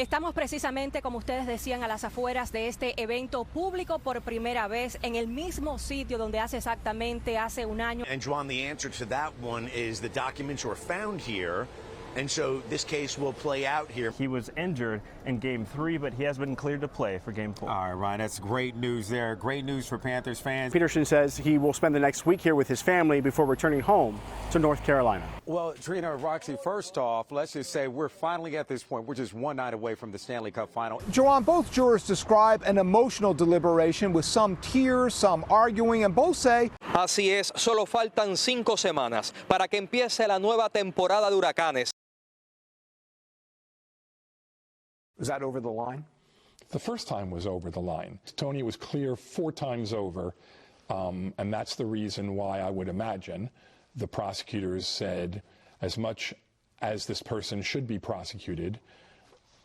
Estamos precisamente, como ustedes decían, a las afueras de este evento público por primera vez en el mismo sitio donde hace un año. And Juan, the answer to that one is the documents were found here. And so this case will play out here. He was injured in Game 3, but he has been cleared to play for Game 4. All right, Ryan, that's great news there. Great news for Panthers fans. Peterson says he will spend the next week here with his family before returning home to North Carolina. Well, Trina, Roxy, first off, let's just say we're finally at this point. We're just one night away from the Stanley Cup final. Joanne, both jurors describe an emotional deliberation with some tears, some arguing, and both say... Así es, solo faltan 5 semanas para que empiece la nueva temporada de huracanes. Is that over the line? The first time was over the line. Tony was clear 4 times over, and that's the reason why I would imagine the prosecutors said, as much as this person should be prosecuted,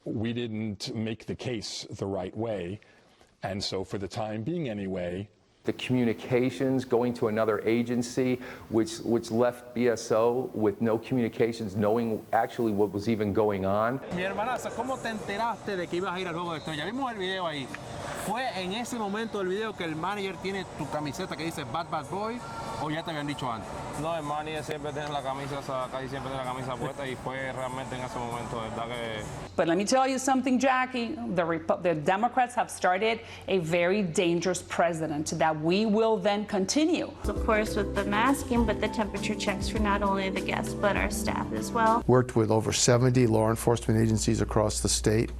we didn't make the case the right way, and so for the time being anyway, the communications going to another agency, which left BSO with no communications, knowing actually what was even going on. Mi hermanaza, ¿cómo te enteraste de que ibas a ir al juego de estrella? Vimos el video ahí. ¿Fue en ese momento del video que el manager tiene tu camiseta que dice Bad Bad Boy o ya te habían dicho antes? No, el manager siempre tiene la camisa, casi siempre tiene la camisa puesta y fue realmente en ese momento, ¿verdad que? But let me tell you something, Jackie. The Democrats have started a very dangerous precedent that we will then continue. Of course, with the masking, but the temperature checks for not only the guests, but our staff as well. Worked with over 70 law enforcement agencies across the state.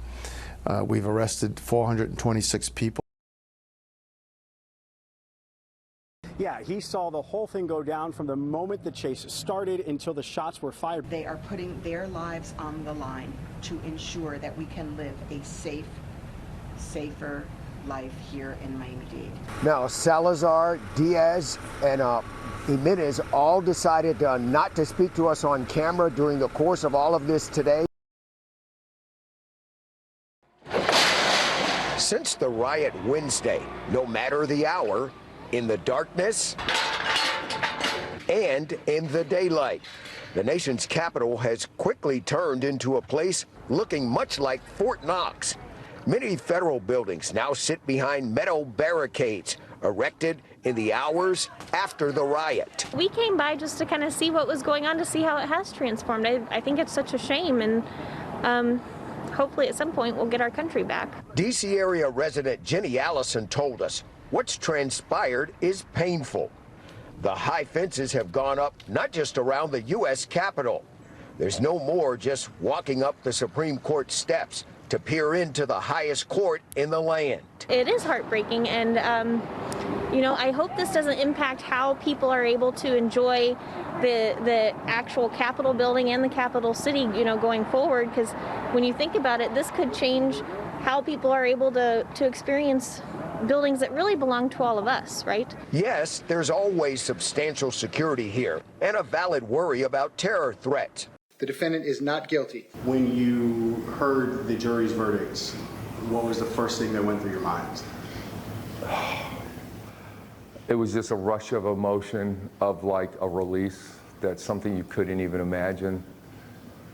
We've arrested 426 people. Yeah, he saw the whole thing go down from the moment the chase started until the shots were fired. They are putting their lives on the line to ensure that we can live a safer life here in Miami-Dade. Now, Salazar, Diaz, and Jimenez all decided not to speak to us on camera during the course of all of this today. Since the riot Wednesday, no matter the hour, in the darkness and in the daylight, the nation's capital has quickly turned into a place looking much like Fort Knox. Many federal buildings now sit behind metal barricades erected in the hours after the riot. We came by just to kind of see what was going on, to see how it has transformed. I think it's such a shame, and hopefully at some point we'll get our country back. D.C. area resident Jenny Allison told us what's transpired is painful. The high fences have gone up not just around the U.S. Capitol. There's no more just walking up the Supreme Court steps to peer into the highest court in the land. It is heartbreaking, and I hope this doesn't impact how people are able to enjoy the actual Capitol building and the Capitol City, going forward, because when you think about it, this could change how people are able to experience buildings that really belong to all of us, right? Yes, there's always substantial security here and a valid worry about terror threats. The defendant is not guilty. When you heard the jury's verdicts, what was the first thing that went through your mind? It was just a rush of emotion, of like a release. That's something you couldn't even imagine.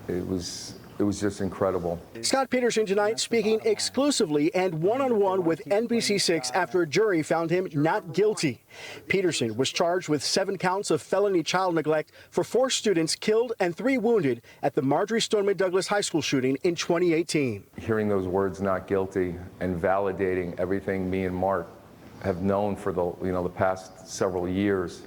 It was just incredible. Scott Peterson tonight speaking exclusively and one-on-one with NBC6 after a jury found him not guilty. Peterson was charged with 7 counts of felony child neglect for 4 students killed and 3 wounded at the Marjorie Stoneman Douglas High School shooting in 2018. Hearing those words, not guilty, and validating everything me and Mark have known for the past several years,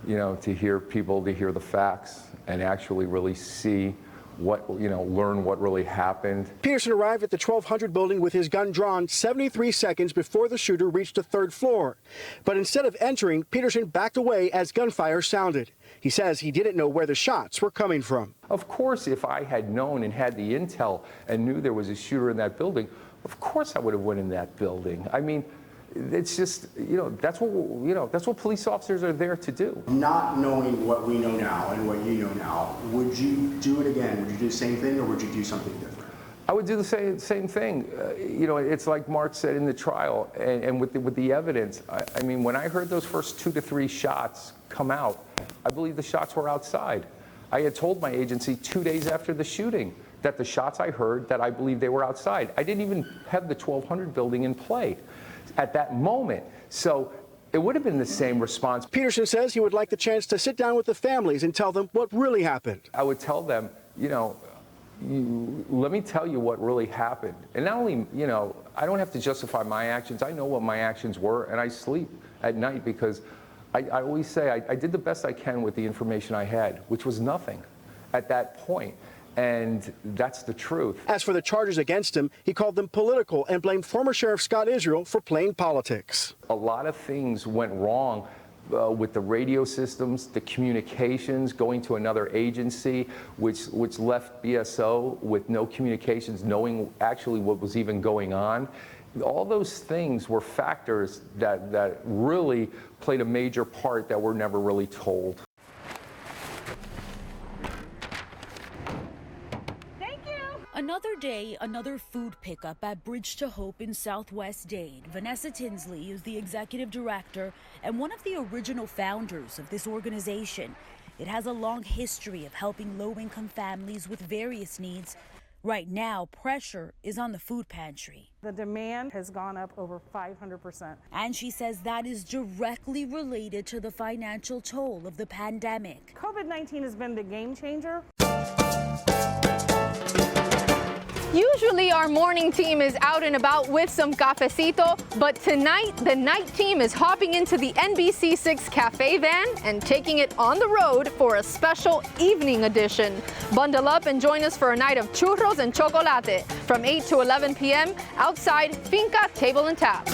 to hear the facts and actually really see learn what really happened. Peterson arrived at the 1200 building with his gun drawn 73 seconds before the shooter reached the 3rd floor. But instead of entering, Peterson backed away as gunfire sounded. He says he didn't know where the shots were coming from. Of course, if I had known and had the intel and knew there was a shooter in that building, of course I would have went in that building. I mean, it's just, that's what police officers are there to do. Not knowing what we know now and what you know now, would you do it again? Would you do the same thing, or would you do something different? I would do the same thing. It's like Mark said in the trial, and with the evidence. I mean, when I heard those first 2 to 3 shots come out, I believe the shots were outside. I had told my agency 2 days after the shooting that the shots I heard, that I believe they were outside. I didn't even have the 1200 building in play at that moment. So it would have been the same response. Peterson says he would like the chance to sit down with the families and tell them what really happened. I would tell them, let me tell you what really happened. And not only, I don't have to justify my actions. I know what my actions were, and I sleep at night because I always say I did the best I can with the information I had, which was nothing at that point. And that's the truth. As for the charges against him, he called them political and blamed former Sheriff Scott Israel for playing politics. A lot of things went wrong with the radio systems, the communications, going to another agency, which left BSO with no communications, knowing actually what was even going on. All those things were factors that really played a major part that were never really told. Another day, another food pickup at Bridge to Hope in Southwest Dade. Vanessa Tinsley is the executive director and one of the original founders of this organization. It has a long history of helping low-income families with various needs. Right now, pressure is on the food pantry. The demand has gone up over 500%. And she says that is directly related to the financial toll of the pandemic. COVID-19 has been the game changer. Usually our morning team is out and about with some cafecito, but tonight the night team is hopping into the NBC6 cafe van and taking it on the road for a special evening edition. Bundle up and join us for a night of churros and chocolate from 8 to 11 p.m. outside Finca Table and Tap.